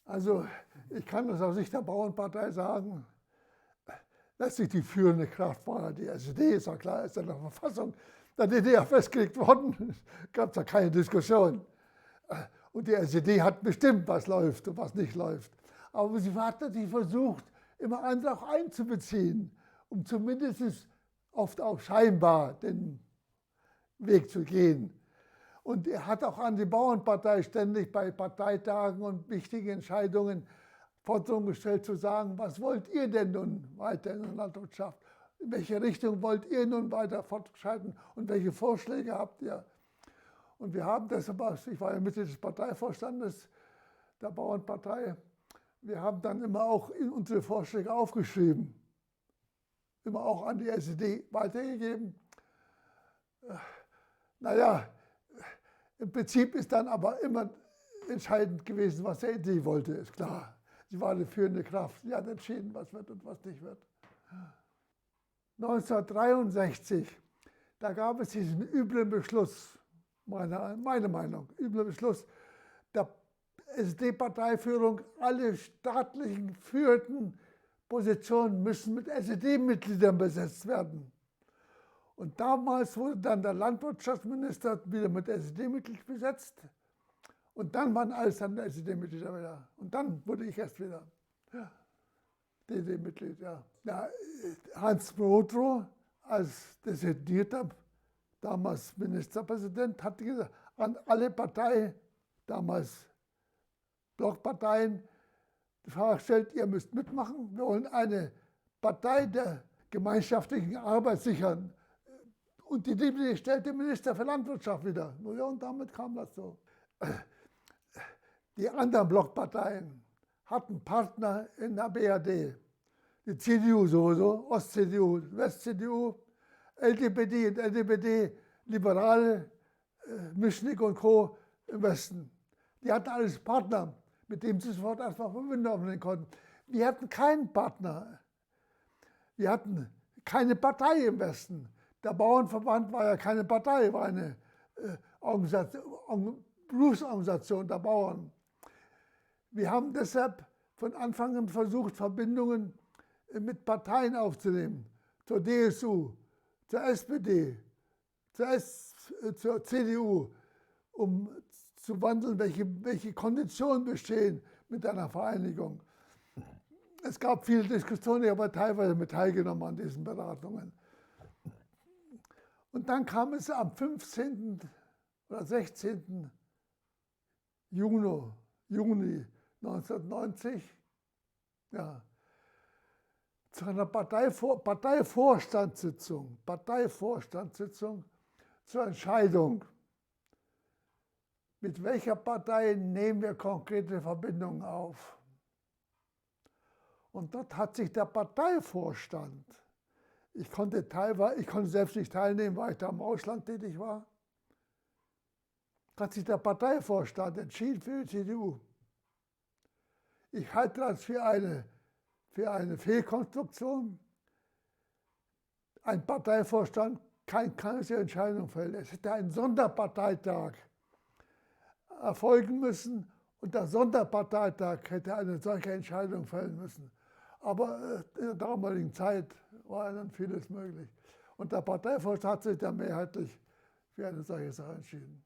Also ich kann das aus Sicht der Bauernpartei sagen, letztlich die führende Kraft war die SED, ist ja klar, ist ja in der Verfassung der DDR festgelegt worden, gab es ja keine Diskussion. Und die SED hat bestimmt, was läuft und was nicht läuft. Aber sie hat natürlich versucht, immer andere auch einzubeziehen, um zumindest oft auch scheinbar den Weg zu gehen. Und er hat auch an die Bauernpartei ständig bei Parteitagen und wichtigen Entscheidungen Forderungen gestellt, zu sagen, was wollt ihr denn nun weiter in der Landwirtschaft? In welche Richtung wollt ihr nun weiter fortschreiten und welche Vorschläge habt ihr? Und wir haben deshalb, ich war ja Mitglied des Parteivorstandes der Bauernpartei, wir haben dann immer auch unsere Vorschläge aufgeschrieben, immer auch an die SED weitergegeben. Naja, im Prinzip ist dann aber immer entscheidend gewesen, was der SED wollte, ist klar. Sie war eine führende Kraft, sie hat entschieden, was wird und was nicht wird. 1963, da gab es diesen üblen Beschluss, meine Meinung, üblen Beschluss der SED-Parteiführung, alle staatlichen führenden Positionen müssen mit SED-Mitgliedern besetzt werden. Und damals wurde dann der Landwirtschaftsminister wieder mit SED-Mitglied besetzt. Und dann waren alles dann SED-Mitglieder wieder. Und dann wurde ich erst wieder DD-Mitglied. Ja. Hans Modrow als designierter, damals Ministerpräsident, hat gesagt, an alle Parteien, damals Blockparteien, die Frage gestellt, ihr müsst mitmachen. Wir wollen eine Partei der gemeinschaftlichen Arbeit sichern. Und die stellte Minister für Landwirtschaft wieder. Ja, und damit kam das so. Die anderen Blockparteien hatten Partner in der BRD. Die CDU sowieso, Ost-CDU, West-CDU, LDPD und LDPD, Liberale, Mischnick und Co. im Westen. Die hatten alles Partner, mit denen sie sofort erstmal Verbündete aufnehmen konnten. Wir hatten keinen Partner. Wir hatten keine Partei im Westen. Der Bauernverband war ja keine Partei, war eine Berufsorganisation der Bauern. Wir haben deshalb von Anfang an versucht, Verbindungen mit Parteien aufzunehmen. Zur DSU, zur SPD, zur CDU, um zu wandeln, welche Konditionen bestehen mit einer Vereinigung. Es gab viele Diskussionen, ich habe teilweise mit teilgenommen an diesen Beratungen. Und dann kam es am 15. oder 16. Juni 1990 zu einer Parteivorstandssitzung zur Entscheidung, mit welcher Partei nehmen wir konkrete Verbindungen auf. Und dort hat sich der Parteivorstand, ich konnte selbst nicht teilnehmen, weil ich da im Ausland tätig war, hat sich der Parteivorstand entschieden für die CDU. Ich halte das für eine Fehlkonstruktion. Ein Parteivorstand kann keine Entscheidung fällen. Es hätte ein Sonderparteitag erfolgen müssen und der Sonderparteitag hätte eine solche Entscheidung fällen müssen. Aber in der damaligen Zeit war dann vieles möglich. Und der Parteivorstand hat sich dann mehrheitlich für eine solche Sache entschieden.